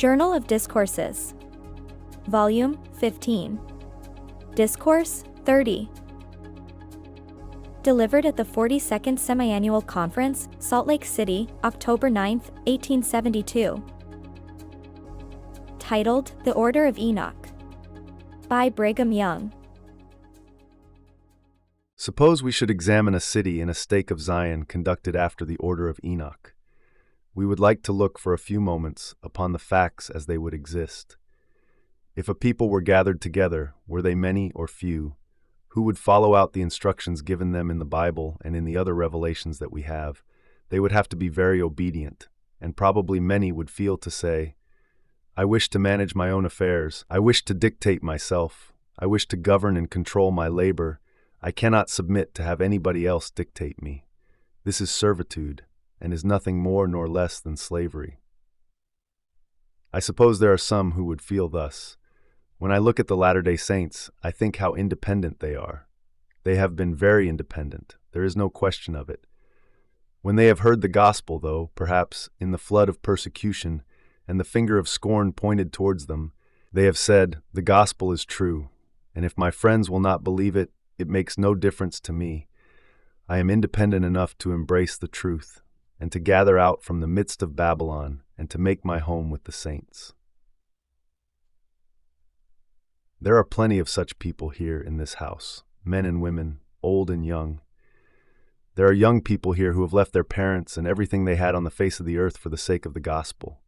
Journal of Discourses. Volume 15. Discourse 30. Delivered at the 42nd Semiannual Conference, Salt Lake City, October 9, 1872. Titled, The Order of Enoch. By Brigham Young. Suppose we should examine a city in a stake of Zion conducted after the Order of Enoch. We would like to look for a few moments upon the facts as they would exist. If a people were gathered together, were they many or few, who would follow out the instructions given them in the Bible and in the other revelations that we have, they would have to be very obedient, and probably many would feel to say, I wish to manage my own affairs, I wish to dictate myself, I wish to govern and control my labor, I cannot submit to have anybody else dictate me. This is servitude, and is nothing more nor less than slavery. I suppose there are some who would feel thus. When I look at the Latter-day Saints, I think how independent they are. They have been very independent, there is no question of it. When they have heard the gospel, though, perhaps, in the flood of persecution, and the finger of scorn pointed towards them, they have said, the gospel is true, and if my friends will not believe it, it makes no difference to me. I am independent enough to embrace the truth, and to gather out from the midst of Babylon, and to make my home with the saints. There are plenty of such people here in this house, men and women, old and young. There are young people here who have left their parents and everything they had on the face of the earth for the sake of the gospel.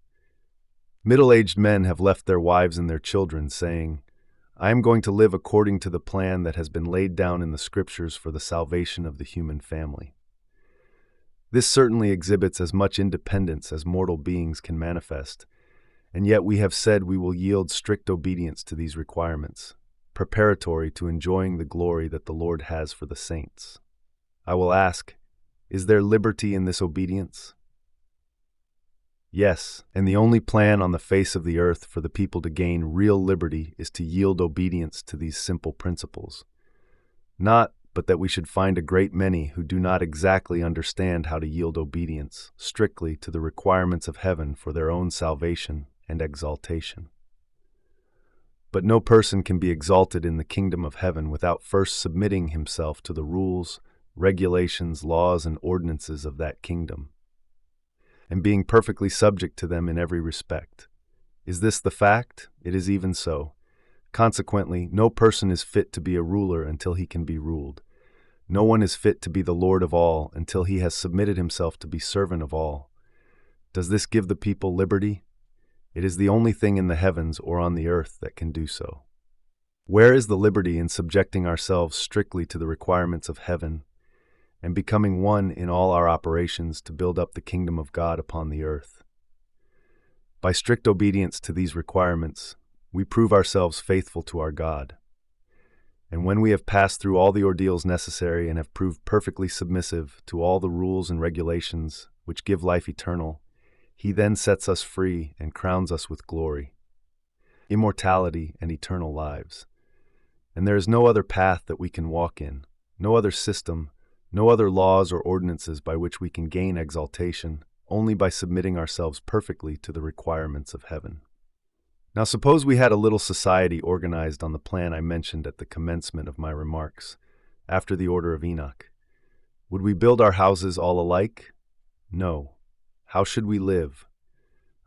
Middle-aged men have left their wives and their children, saying, I am going to live according to the plan that has been laid down in the Scriptures for the salvation of the human family. This certainly exhibits as much independence as mortal beings can manifest, and yet we have said we will yield strict obedience to these requirements, preparatory to enjoying the glory that the Lord has for the saints. I will ask, is there liberty in this obedience? Yes, and the only plan on the face of the earth for the people to gain real liberty is to yield obedience to these simple principles. Not but that we should find a great many who do not exactly understand how to yield obedience strictly to the requirements of heaven for their own salvation and exaltation. But no person can be exalted in the kingdom of heaven without first submitting himself to the rules, regulations, laws, and ordinances of that kingdom, and being perfectly subject to them in every respect. Is this the fact? It is even so. Consequently, no person is fit to be a ruler until he can be ruled. No one is fit to be the Lord of all until he has submitted himself to be servant of all. Does this give the people liberty? It is the only thing in the heavens or on the earth that can do so. Where is the liberty in subjecting ourselves strictly to the requirements of heaven and becoming one in all our operations to build up the kingdom of God upon the earth? By strict obedience to these requirements, we prove ourselves faithful to our God. And when we have passed through all the ordeals necessary and have proved perfectly submissive to all the rules and regulations which give life eternal, He then sets us free and crowns us with glory, immortality, and eternal lives. And there is no other path that we can walk in, no other system, no other laws or ordinances by which we can gain exaltation, only by submitting ourselves perfectly to the requirements of heaven. Now suppose we had a little society organized on the plan I mentioned at the commencement of my remarks, after the Order of Enoch. Would we build our houses all alike? No. How should we live?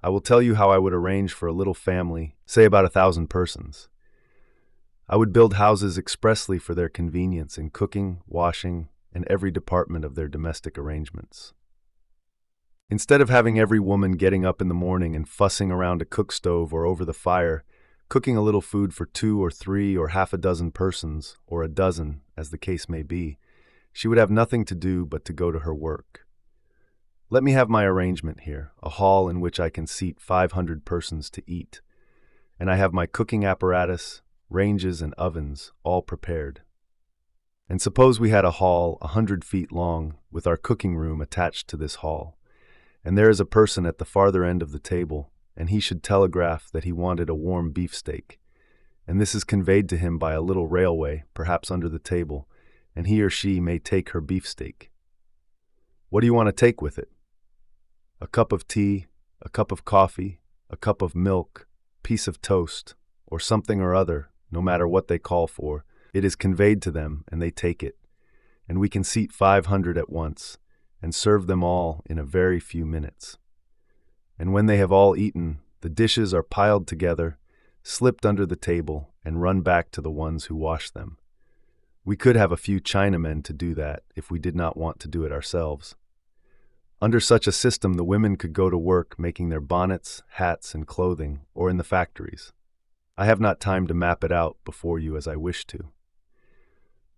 I will tell you how I would arrange for a little family, say about 1,000 persons. I would build houses expressly for their convenience in cooking, washing, and every department of their domestic arrangements. Instead of having every woman getting up in the morning and fussing around a cook stove or over the fire, cooking a little food for 2 or 3 or half a dozen persons, or a dozen, as the case may be, she would have nothing to do but to go to her work. Let me have my arrangement here, a hall in which I can seat 500 persons to eat, and I have my cooking apparatus, ranges, and ovens all prepared. And suppose we had a hall 100 feet long, with our cooking room attached to this hall. And there is a person at the farther end of the table, and he should telegraph that he wanted a warm beefsteak, and this is conveyed to him by a little railway, perhaps under the table, and he or she may take her beefsteak. What do you want to take with it? A cup of tea, a cup of coffee, a cup of milk, piece of toast, or something or other, no matter what they call for, it is conveyed to them and they take it. And we can seat 500 at once and serve them all in a very few minutes. And when they have all eaten, the dishes are piled together, slipped under the table, and run back to the ones who wash them. We could have a few Chinamen to do that if we did not want to do it ourselves. Under such a system, the women could go to work making their bonnets, hats, and clothing, or in the factories. I have not time to map it out before you as I wish to.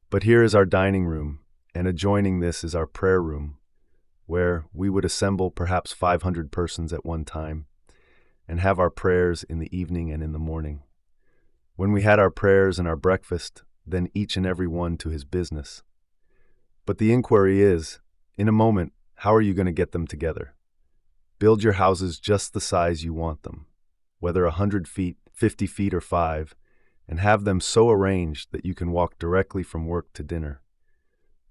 But here is our dining room, and adjoining this is our prayer room, where we would assemble perhaps 500 persons at one time, and have our prayers in the evening and in the morning. When we had our prayers and our breakfast, then each and every one to his business. But the inquiry is, in a moment, how are you going to get them together? Build your houses just the size you want them, whether 100 feet, 50 feet, or 5, and have them so arranged that you can walk directly from work to dinner.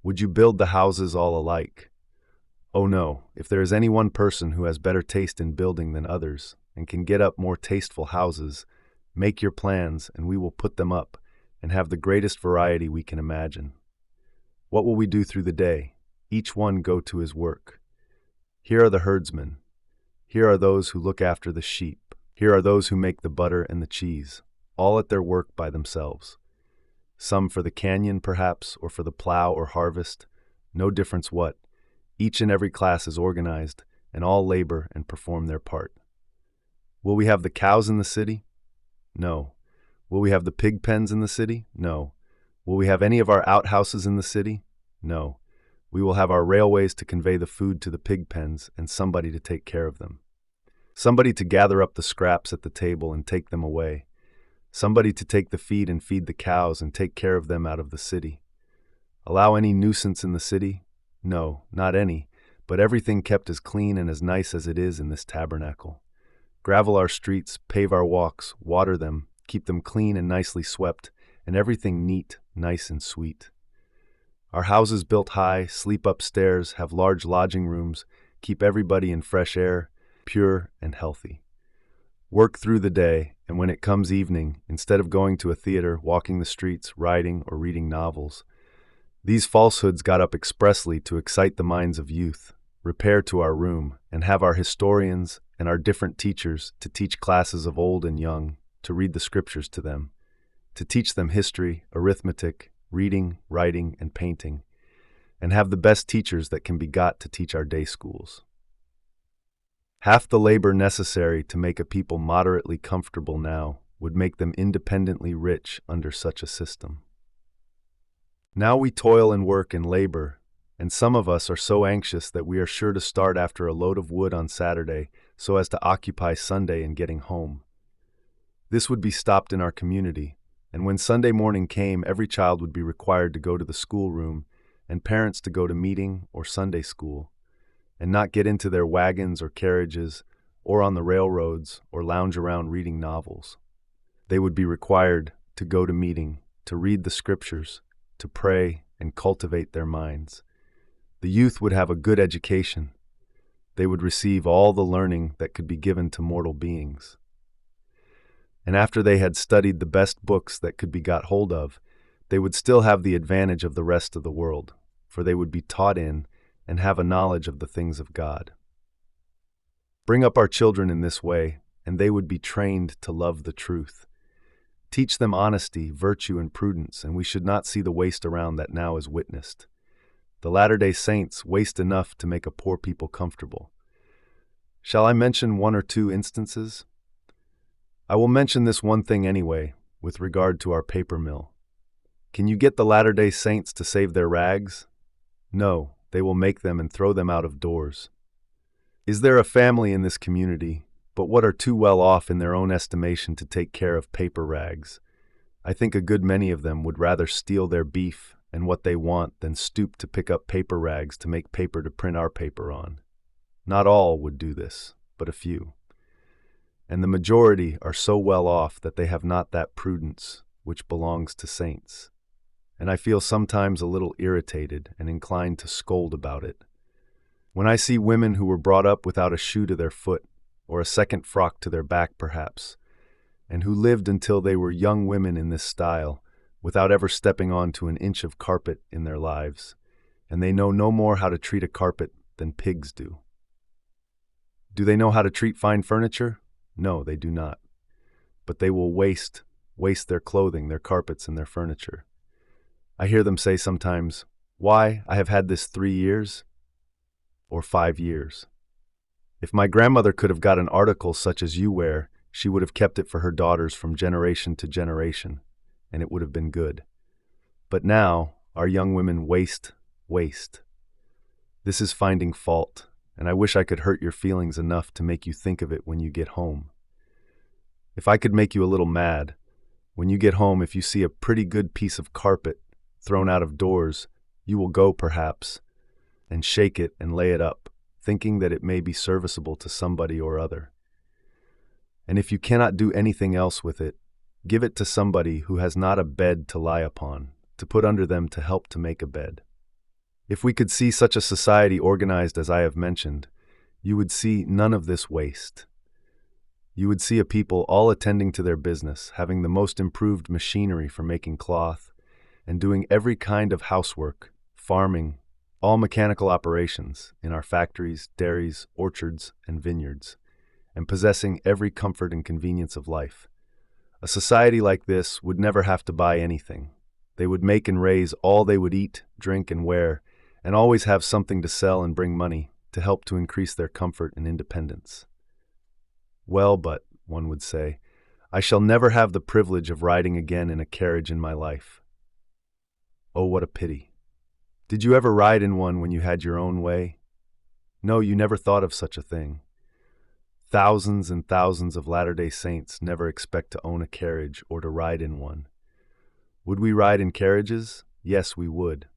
Would you build the houses all alike? Oh no, if there is any one person who has better taste in building than others, and can get up more tasteful houses, make your plans and we will put them up, and have the greatest variety we can imagine. What will we do through the day? Each one go to his work. Here are the herdsmen. Here are those who look after the sheep. Here are those who make the butter and the cheese, all at their work by themselves. Some for the canyon, perhaps, or for the plow or harvest, no difference what. Each and every class is organized, and all labor and perform their part. Will we have the cows in the city? No. Will we have the pig pens in the city? No. Will we have any of our outhouses in the city? No. We will have our railways to convey the food to the pig pens and somebody to take care of them. Somebody to gather up the scraps at the table and take them away. Somebody to take the feed and feed the cows and take care of them out of the city. Allow any nuisance in the city? No, not any, but everything kept as clean and as nice as it is in this tabernacle. Gravel our streets, pave our walks, water them, keep them clean and nicely swept, and everything neat, nice and sweet. Our houses built high, sleep upstairs, have large lodging rooms, keep everybody in fresh air, pure and healthy. Work through the day, and when it comes evening, instead of going to a theater, walking the streets, riding, or reading novels, these falsehoods got up expressly to excite the minds of youth, repair to our room, and have our historians and our different teachers to teach classes of old and young, to read the scriptures to them, to teach them history, arithmetic, reading, writing, and painting, and have the best teachers that can be got to teach our day schools. Half the labor necessary to make a people moderately comfortable now would make them independently rich under such a system. Now we toil and work and labor, and some of us are so anxious that we are sure to start after a load of wood on Saturday so as to occupy Sunday in getting home. This would be stopped in our community, and when Sunday morning came, every child would be required to go to the schoolroom and parents to go to meeting or Sunday school, and not get into their wagons or carriages or on the railroads or lounge around reading novels. They would be required to go to meeting, to read the scriptures, to pray and cultivate their minds. The youth would have a good education. They would receive all the learning that could be given to mortal beings. And after they had studied the best books that could be got hold of, they would still have the advantage of the rest of the world, for they would be taught in and have a knowledge of the things of God. Bring up our children in this way, and they would be trained to love the truth. Teach them honesty, virtue, and prudence, and we should not see the waste around that now is witnessed. The Latter-day Saints waste enough to make a poor people comfortable. Shall I mention one or two instances? I will mention this one thing anyway, with regard to our paper mill. Can you get the Latter-day Saints to save their rags? No, they will make them and throw them out of doors. Is there a family in this community, but what are too well off in their own estimation to take care of paper rags? I think a good many of them would rather steal their beef and what they want than stoop to pick up paper rags to make paper to print our paper on. Not all would do this, but a few. And the majority are so well off that they have not that prudence which belongs to saints. And I feel sometimes a little irritated and inclined to scold about it. When I see women who were brought up without a shoe to their foot, or a second frock to their back perhaps, and who lived until they were young women in this style, without ever stepping onto an inch of carpet in their lives, and they know no more how to treat a carpet than pigs do. Do they know how to treat fine furniture? No, they do not. But they will waste their clothing, their carpets, and their furniture. I hear them say sometimes, "Why, I have had this 3 years or 5 years. If my grandmother could have got an article such as you wear, she would have kept it for her daughters from generation to generation, and it would have been good. But now, our young women waste. This is finding fault, and I wish I could hurt your feelings enough to make you think of it when you get home. If I could make you a little mad, when you get home, if you see a pretty good piece of carpet thrown out of doors, you will go, perhaps, and shake it and lay it up, thinking that it may be serviceable to somebody or other. And if you cannot do anything else with it, give it to somebody who has not a bed to lie upon, to put under them to help to make a bed. If we could see such a society organized as I have mentioned, you would see none of this waste. You would see a people all attending to their business, having the most improved machinery for making cloth, and doing every kind of housework, farming, all mechanical operations in our factories, dairies, orchards, and vineyards, and possessing every comfort and convenience of life. A society like this would never have to buy anything. They would make and raise all they would eat, drink, and wear, and always have something to sell and bring money to help to increase their comfort and independence. Well, but, one would say, I shall never have the privilege of riding again in a carriage in my life. Oh, what a pity. Did you ever ride in one when you had your own way? No, you never thought of such a thing. Thousands and thousands of Latter-day Saints never expect to own a carriage or to ride in one. Would we ride in carriages? Yes, we would.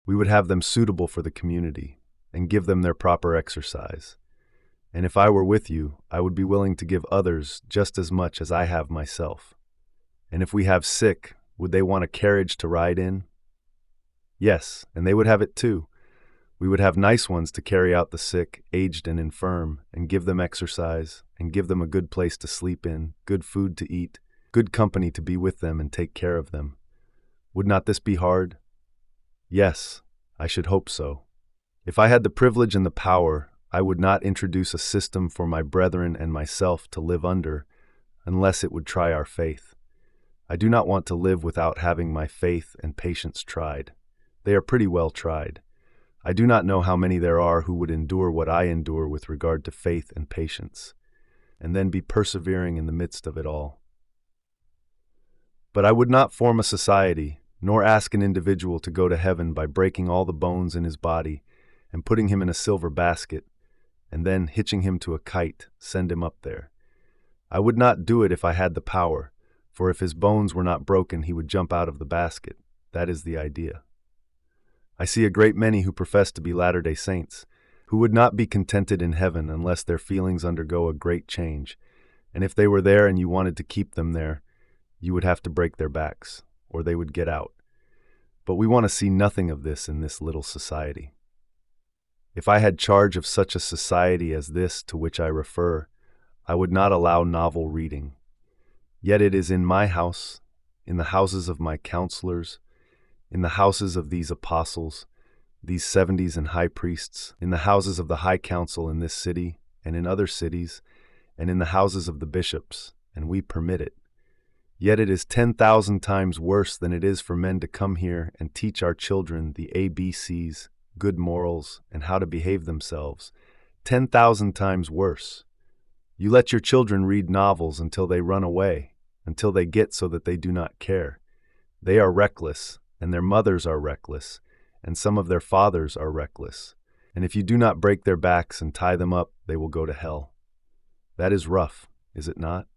We would have them suitable for the community and give them their proper exercise. And if I were with you, I would be willing to give others just as much as I have myself. And if we have sick, would they want a carriage to ride in? Yes, and they would have it too. We would have nice ones to carry out the sick, aged, and infirm, and give them exercise, and give them a good place to sleep in, good food to eat, good company to be with them and take care of them. Would not this be hard? Yes, I should hope so. If I had the privilege and the power, I would not introduce a system for my brethren and myself to live under, unless it would try our faith. I do not want to live without having my faith and patience tried. They are pretty well tried. I do not know how many there are who would endure what I endure with regard to faith and patience, and then be persevering in the midst of it all. But I would not form a society, nor ask an individual to go to heaven by breaking all the bones in his body and putting him in a silver basket, and then, hitching him to a kite, send him up there. I would not do it if I had the power, for if his bones were not broken, he would jump out of the basket. That is the idea. I see a great many who profess to be Latter-day Saints, who would not be contented in heaven unless their feelings undergo a great change, and if they were there and you wanted to keep them there, you would have to break their backs, or they would get out. But we want to see nothing of this in this little society. If I had charge of such a society as this to which I refer, I would not allow novel reading. Yet it is in my house, in the houses of my counselors, in the houses of these apostles, these 70s and high priests, in the houses of the high council in this city and in other cities, and in the houses of the bishops, and we permit it. Yet it is 10,000 times worse than it is for men to come here and teach our children the ABCs, good morals, and how to behave themselves. 10,000 times worse. You let your children read novels until they run away, until they get so that they do not care. They are reckless, and their mothers are reckless, and some of their fathers are reckless. And if you do not break their backs and tie them up, they will go to hell. That is rough, is it not?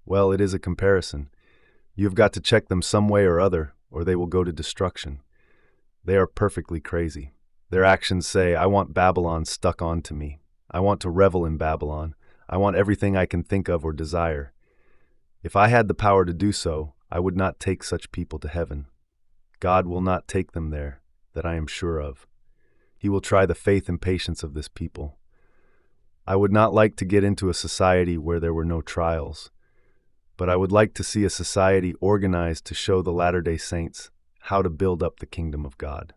Well, it is a comparison. You have got to check them some way or other, or they will go to destruction. They are perfectly crazy. Their actions say, I want Babylon stuck onto me. I want to revel in Babylon. I want everything I can think of or desire. If I had the power to do so, I would not take such people to heaven. God will not take them there, that I am sure of. He will try the faith and patience of this people. I would not like to get into a society where there were no trials, but I would like to see a society organized to show the Latter-day Saints how to build up the kingdom of God.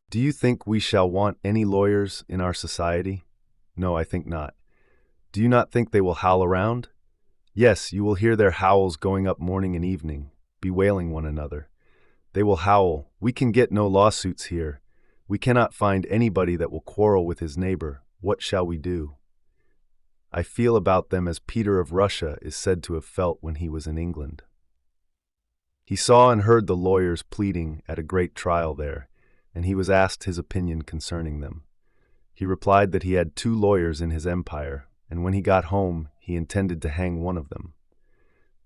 Do you think we shall want any lawyers in our society? No, I think not. Do you not think they will howl around? Yes, you will hear their howls going up morning and evening, bewailing one another. They will howl, "We can get no lawsuits here. We cannot find anybody that will quarrel with his neighbor. What shall we do?" I feel about them as Peter of Russia is said to have felt when he was in England. He saw and heard the lawyers pleading at a great trial there, and he was asked his opinion concerning them. He replied that he had 2 lawyers in his empire, and when he got home, he intended to hang one of them.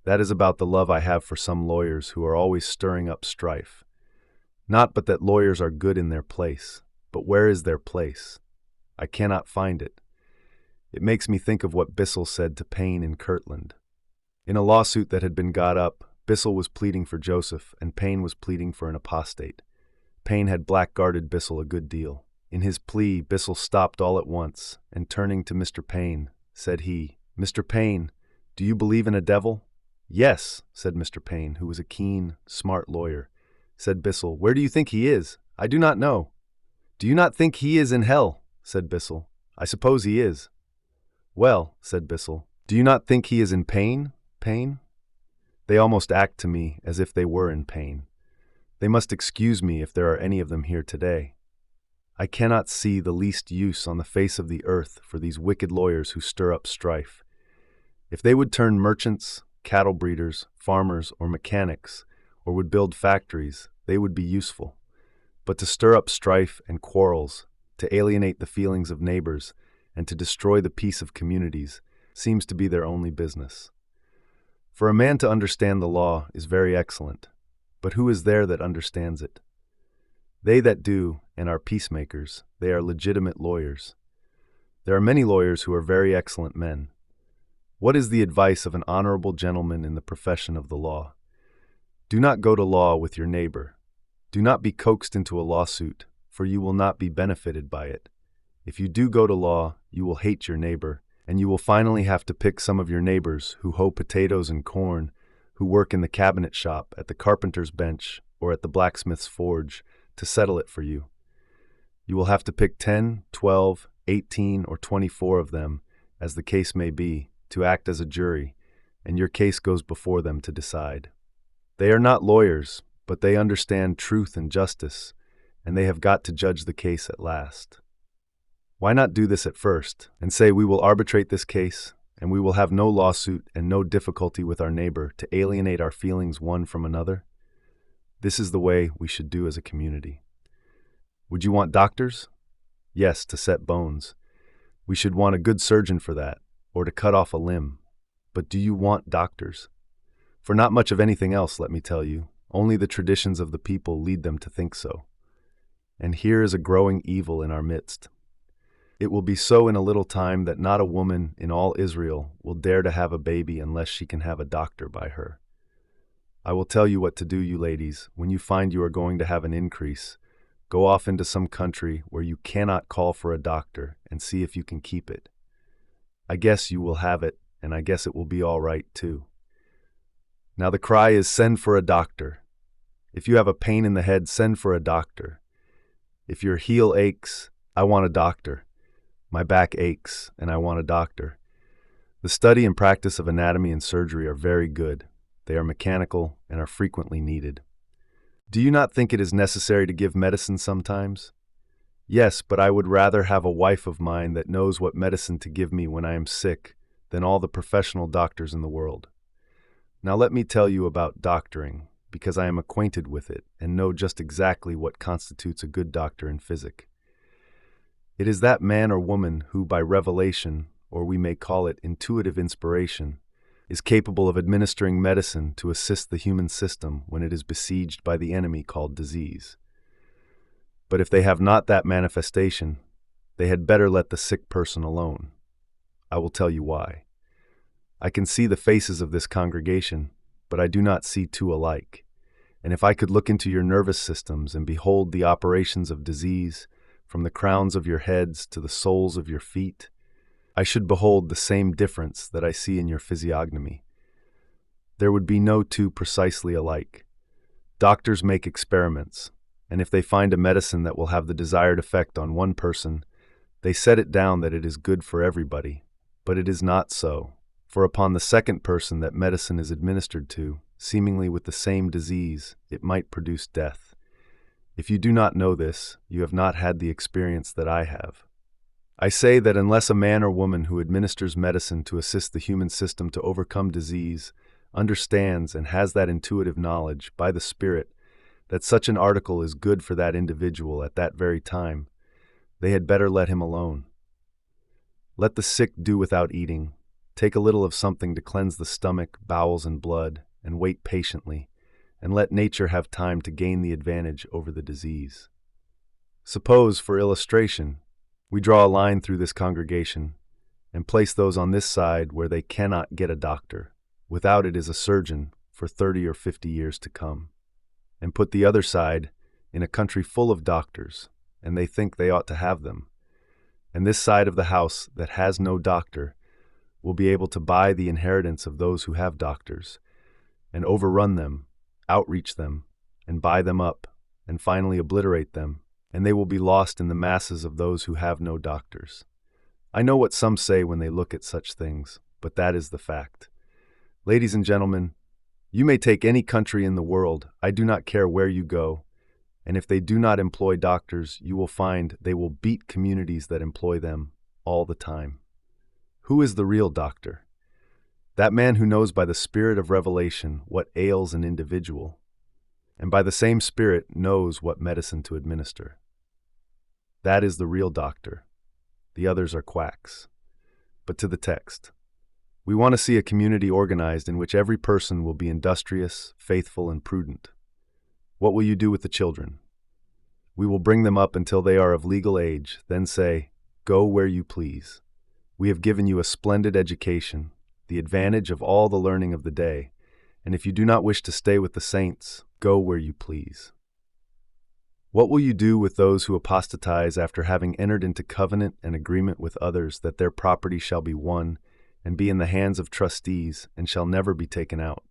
That is about the love I have for some lawyers who are always stirring up strife. Not but that lawyers are good in their place, but where is their place? I cannot find it. It makes me think of what Bissell said to Paine in Kirtland. In a lawsuit that had been got up, Bissell was pleading for Joseph, and Paine was pleading for an apostate. Paine had blackguarded Bissell a good deal. In his plea, Bissell stopped all at once, and turning to Mr. Paine, said he, "Mr. Paine, do you believe in a devil?" "Yes," said Mr. Paine, who was a keen, smart lawyer. Said Bissell, "Where do you think he is?" "I do not know." "Do you not think he is in hell?" said Bissell. "I suppose he is." "Well," said Bissell, "do you not think he is in pain, Paine?" They almost act to me as if they were in pain. They must excuse me if there are any of them here today. I cannot see the least use on the face of the earth for these wicked lawyers who stir up strife. If they would turn merchants, cattle breeders, farmers, or mechanics, or would build factories, they would be useful. But to stir up strife and quarrels, to alienate the feelings of neighbors, and to destroy the peace of communities seems to be their only business. For a man to understand the law is very excellent, but who is there that understands it? They that do, and are peacemakers, they are legitimate lawyers. There are many lawyers who are very excellent men. What is the advice of an honorable gentleman in the profession of the law? Do not go to law with your neighbor. Do not be coaxed into a lawsuit, for you will not be benefited by it. If you do go to law, you will hate your neighbor, and you will finally have to pick some of your neighbors who hoe potatoes and corn, who work in the cabinet shop, at the carpenter's bench, or at the blacksmith's forge, to settle it for you. You will have to pick 10, 12, 18, or 24 of them, as the case may be, to act as a jury, and your case goes before them to decide. They are not lawyers, but they understand truth and justice, and they have got to judge the case at last. Why not do this at first, and say we will arbitrate this case, and we will have no lawsuit and no difficulty with our neighbor to alienate our feelings one from another? This is the way we should do as a community. Would you want doctors? Yes, to set bones. We should want a good surgeon for that, or to cut off a limb. But do you want doctors? For not much of anything else, let me tell you. Only the traditions of the people lead them to think so. And here is a growing evil in our midst. It will be so in a little time that not a woman in all Israel will dare to have a baby unless she can have a doctor by her. I will tell you what to do, you ladies. When you find you are going to have an increase, go off into some country where you cannot call for a doctor and see if you can keep it. I guess you will have it, and I guess it will be all right too. Now the cry is, send for a doctor. If you have a pain in the head, send for a doctor. If your heel aches, I want a doctor. My back aches, and I want a doctor. The study and practice of anatomy and surgery are very good. They are mechanical and are frequently needed. Do you not think it is necessary to give medicine sometimes? Yes, but I would rather have a wife of mine that knows what medicine to give me when I am sick than all the professional doctors in the world. Now let me tell you about doctoring, because I am acquainted with it and know just exactly what constitutes a good doctor in physic. It is that man or woman who, by revelation, or we may call it intuitive inspiration, is capable of administering medicine to assist the human system when it is besieged by the enemy called disease. But if they have not that manifestation, they had better let the sick person alone. I will tell you why. I can see the faces of this congregation, but I do not see two alike. And if I could look into your nervous systems and behold the operations of disease, from the crowns of your heads to the soles of your feet, I should behold the same difference that I see in your physiognomy. There would be no two precisely alike. Doctors make experiments, and if they find a medicine that will have the desired effect on one person, they set it down that it is good for everybody. But it is not so, for upon the second person that medicine is administered to, seemingly with the same disease, it might produce death. If you do not know this, you have not had the experience that I have. I say that unless a man or woman who administers medicine to assist the human system to overcome disease understands and has that intuitive knowledge by the Spirit that such an article is good for that individual at that very time, they had better let him alone. Let the sick do without eating, take a little of something to cleanse the stomach, bowels, and blood, and wait patiently, and let nature have time to gain the advantage over the disease. Suppose, for illustration, we draw a line through this congregation and place those on this side where they cannot get a doctor, without it is a surgeon, for 30 or 50 years to come, and put the other side in a country full of doctors, and they think they ought to have them. And this side of the house that has no doctor will be able to buy the inheritance of those who have doctors, and overrun them, outreach them, and buy them up, and finally obliterate them, and they will be lost in the masses of those who have no doctors. I know what some say when they look at such things, but that is the fact. Ladies and gentlemen, you may take any country in the world, I do not care where you go, and if they do not employ doctors, you will find they will beat communities that employ them all the time. Who is the real doctor? That man who knows by the Spirit of revelation what ails an individual, and by the same Spirit knows what medicine to administer. That is the real doctor. The others are quacks. But to the text. We want to see a community organized in which every person will be industrious, faithful, and prudent. What will you do with the children? We will bring them up until they are of legal age, then say, "Go where you please. We have given you a splendid education, the advantage of all the learning of the day, and if you do not wish to stay with the saints, go where you please." What will you do with those who apostatize after having entered into covenant and agreement with others that their property shall be won and be in the hands of trustees and shall never be taken out?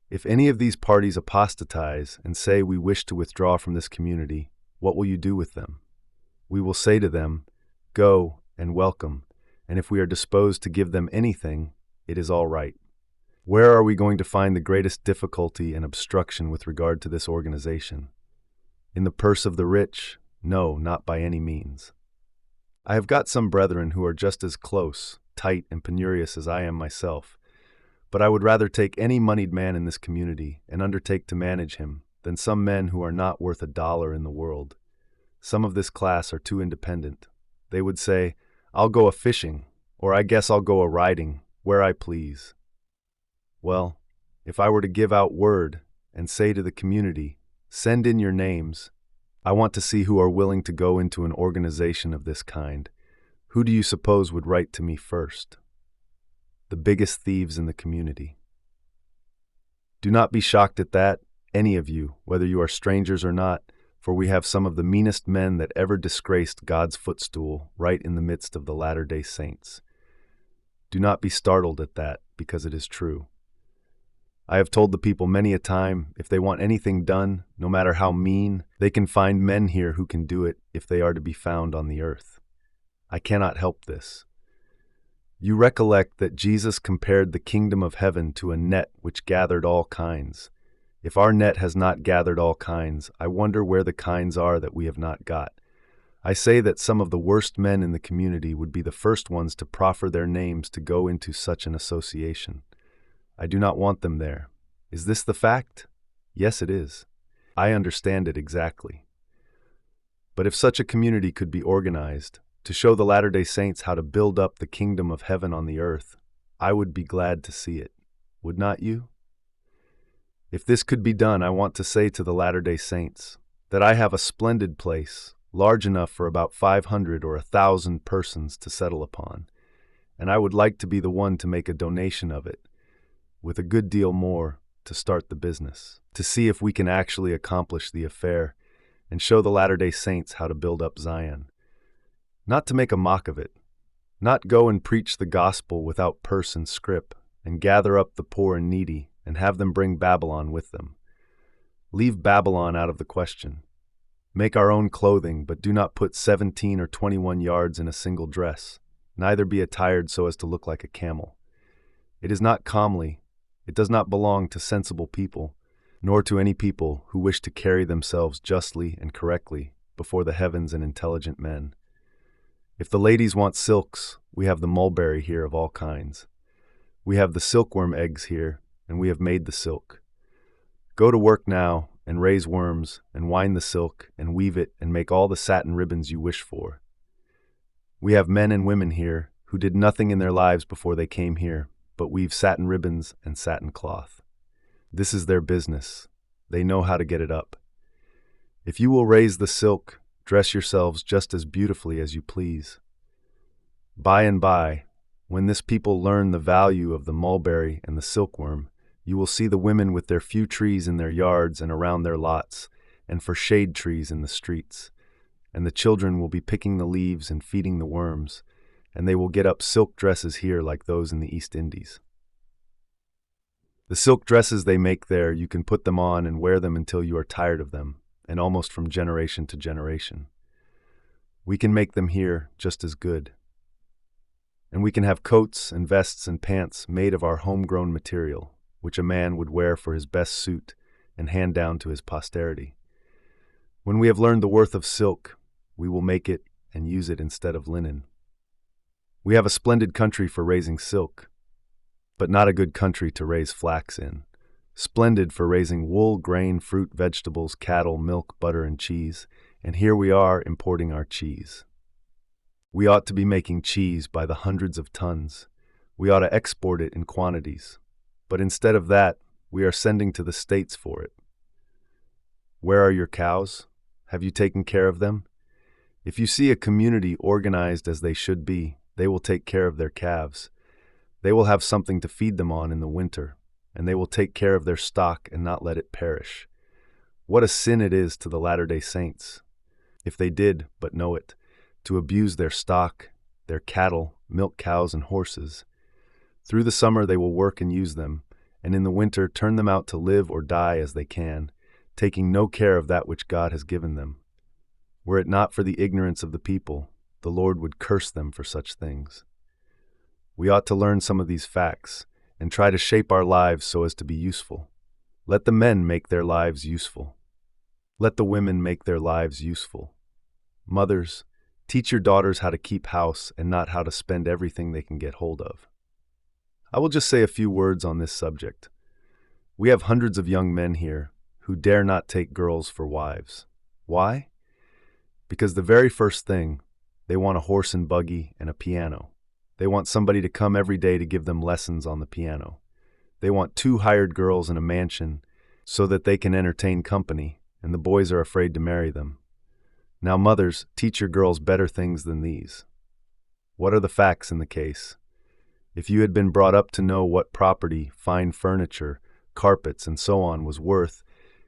If any of these parties apostatize and say we wish to withdraw from this community, what will you do with them? We will say to them, "Go and welcome," and if we are disposed to give them anything, it is all right. Where are we going to find the greatest difficulty and obstruction with regard to this organization? In the purse of the rich? No, not by any means. I have got some brethren who are just as close, tight, and penurious as I am myself, but I would rather take any moneyed man in this community and undertake to manage him than some men who are not worth $1 in the world. Some of this class are too independent. They would say, "I'll go a-fishing," or "I guess I'll go a-riding, where I please." Well, if I were to give out word and say to the community, "Send in your names. I want to see who are willing to go into an organization of this kind," who do you suppose would write to me first? The biggest thieves in the community. Do not be shocked at that, any of you, whether you are strangers or not, for we have some of the meanest men that ever disgraced God's footstool right in the midst of the Latter-day Saints. Do not be startled at that, because it is true. I have told the people many a time, if they want anything done, no matter how mean, they can find men here who can do it if they are to be found on the earth. I cannot help this. You recollect that Jesus compared the kingdom of heaven to a net which gathered all kinds. If our net has not gathered all kinds, I wonder where the kinds are that we have not got. I say that some of the worst men in the community would be the first ones to proffer their names to go into such an association. I do not want them there. Is this the fact? Yes, it is. I understand it exactly. But if such a community could be organized, to show the Latter-day Saints how to build up the kingdom of heaven on the earth, I would be glad to see it. Would not you? If this could be done, I want to say to the Latter-day Saints that I have a splendid place, large enough for about 500 or 1,000 persons to settle upon, and I would like to be the one to make a donation of it, with a good deal more to start the business, to see if we can actually accomplish the affair, and show the Latter-day Saints how to build up Zion. Not to make a mock of it, not go and preach the gospel without purse and scrip, and gather up the poor and needy, and have them bring Babylon with them. Leave Babylon out of the question. Make our own clothing, but do not put 17 or 21 yards in a single dress, neither be attired so as to look like a camel. It is not comely, it does not belong to sensible people, nor to any people who wish to carry themselves justly and correctly before the heavens and intelligent men. If the ladies want silks, we have the mulberry here of all kinds. We have the silkworm eggs here, and we have made the silk. Go to work now, and raise worms, and wind the silk, and weave it, and make all the satin ribbons you wish for. We have men and women here who did nothing in their lives before they came here, but weave satin ribbons and satin cloth. This is their business. They know how to get it up. If you will raise the silk, dress yourselves just as beautifully as you please. By and by, when this people learn the value of the mulberry and the silkworm, you will see the women with their few trees in their yards and around their lots, and for shade trees in the streets. And the children will be picking the leaves and feeding the worms, and they will get up silk dresses here like those in the East Indies. The silk dresses they make there, you can put them on and wear them until you are tired of them, and almost from generation to generation. We can make them here just as good. And we can have coats and vests and pants made of our homegrown material, which a man would wear for his best suit and hand down to his posterity. When we have learned the worth of silk, we will make it and use it instead of linen. We have a splendid country for raising silk, but not a good country to raise flax in. Splendid for raising wool, grain, fruit, vegetables, cattle, milk, butter, and cheese, and here we are importing our cheese. We ought to be making cheese by the hundreds of tons. We ought to export it in quantities. But instead of that, we are sending to the States for it. Where are your cows? Have you taken care of them? If you see a community organized as they should be, they will take care of their calves. They will have something to feed them on in the winter, and they will take care of their stock and not let it perish. What a sin it is to the Latter-day Saints, if they did but know it, to abuse their stock, their cattle, milk cows, and horses. Through the summer they will work and use them, and in the winter turn them out to live or die as they can, taking no care of that which God has given them. Were it not for the ignorance of the people, the Lord would curse them for such things. We ought to learn some of these facts, and try to shape our lives so as to be useful. Let the men make their lives useful. Let the women make their lives useful. Mothers, teach your daughters how to keep house and not how to spend everything they can get hold of. I will just say a few words on this subject. We have hundreds of young men here who dare not take girls for wives. Why? Because the very first thing, they want a horse and buggy and a piano. They want somebody to come every day to give them lessons on the piano. They want 2 hired girls in a mansion so that they can entertain company, and the boys are afraid to marry them. Now, mothers, teach your girls better things than these. What are the facts in the case? If you had been brought up to know what property, fine furniture, carpets, and so on was worth,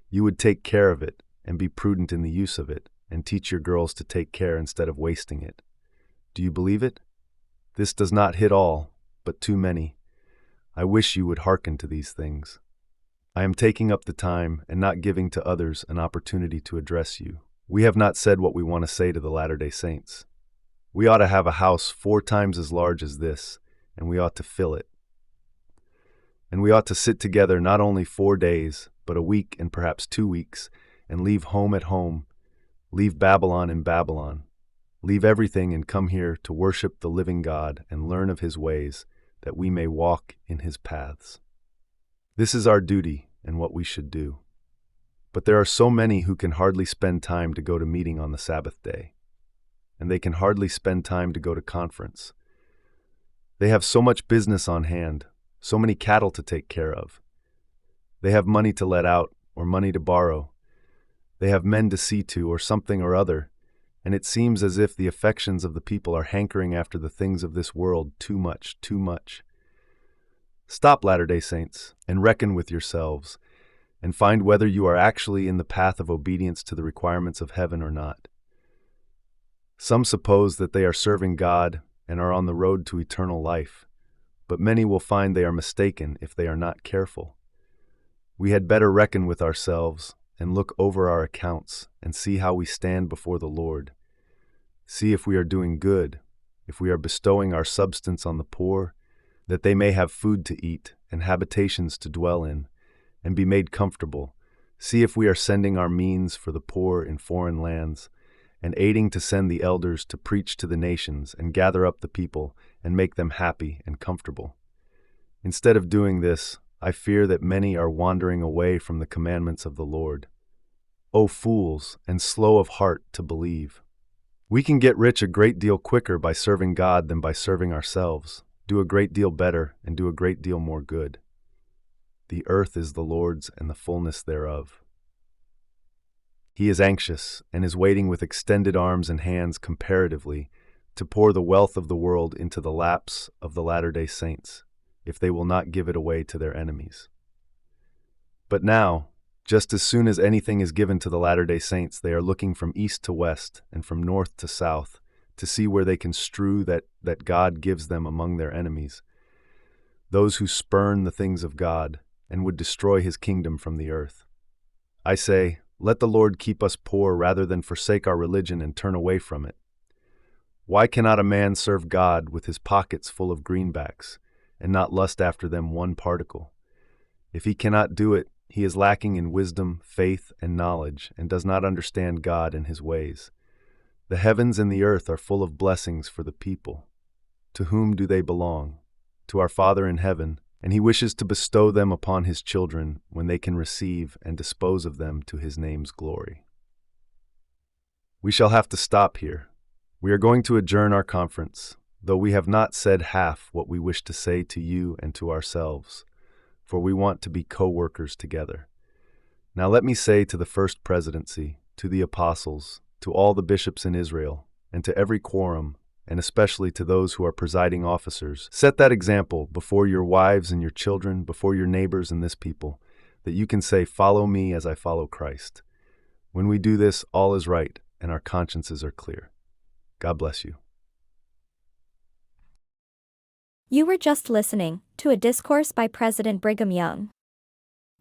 you would take care of it and be prudent in the use of it, and teach your girls to take care instead of wasting it. Do you believe it? This does not hit all, but too many. I wish you would hearken to these things. I am taking up the time and not giving to others an opportunity to address you. We have not said what we want to say to the Latter-day Saints. We ought to have a house 4 times as large as this, and we ought to fill it. And we ought to sit together not only 4 days, but a week and perhaps 2 weeks, and leave home at home, leave Babylon in Babylon, leave everything and come here to worship the living God and learn of his ways, that we may walk in his paths. This is our duty and what we should do. But there are so many who can hardly spend time to go to meeting on the Sabbath day, and they can hardly spend time to go to conference. They have so much business on hand, so many cattle to take care of. They have money to let out or money to borrow. They have men to see to or something or other, and it seems as if the affections of the people are hankering after the things of this world too much, too much. Stop, Latter-day Saints, and reckon with yourselves. and find whether you are actually in the path of obedience to the requirements of heaven or not. Some suppose that they are serving God and are on the road to eternal life, but many will find they are mistaken if they are not careful. We had better reckon with ourselves and look over our accounts and see how we stand before the Lord. See if we are doing good, if we are bestowing our substance on the poor, that they may have food to eat and habitations to dwell in, and be made comfortable. See if we are sending our means for the poor in foreign lands, and aiding to send the elders to preach to the nations and gather up the people and make them happy and comfortable. Instead of doing this, I fear that many are wandering away from the commandments of the Lord. O fools, and slow of heart to believe! We can get rich a great deal quicker by serving God than by serving ourselves, do a great deal better, and do a great deal more good. The earth is the Lord's and the fullness thereof. He is anxious and is waiting with extended arms and hands comparatively to pour the wealth of the world into the laps of the latter-day saints, if they will not give it away to their enemies. But now, just as soon as anything is given to the latter-day saints, they are looking from east to west and from north to south to see where they can strew that God gives them among their enemies, those who spurn the things of God and would destroy his kingdom from the earth. I say, let the Lord keep us poor rather than forsake our religion and turn away from it. Why cannot a man serve God with his pockets full of greenbacks and not lust after them one particle? If he cannot do it, he is lacking in wisdom, faith, and knowledge, and does not understand God and his ways. The heavens and the earth are full of blessings for the people. To whom do they belong? To our Father in heaven, and he wishes to bestow them upon his children when they can receive and dispose of them to his name's glory. We shall have to stop here. We are going to adjourn our conference, though we have not said half what we wish to say to you and to ourselves, for we want to be co-workers together. Now let me say to the First Presidency, to the apostles, to all the bishops in Israel, and to every quorum, and especially to those who are presiding officers, set that example before your wives and your children, before your neighbors and this people, that you can say, follow me as I follow Christ. When we do this, all is right, and our consciences are clear. God bless you. You were just listening to a discourse by President Brigham Young,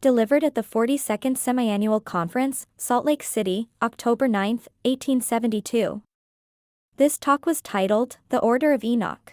delivered at the 42nd Semiannual Conference, Salt Lake City, October 9, 1872. This talk was titled, The Order of Enoch.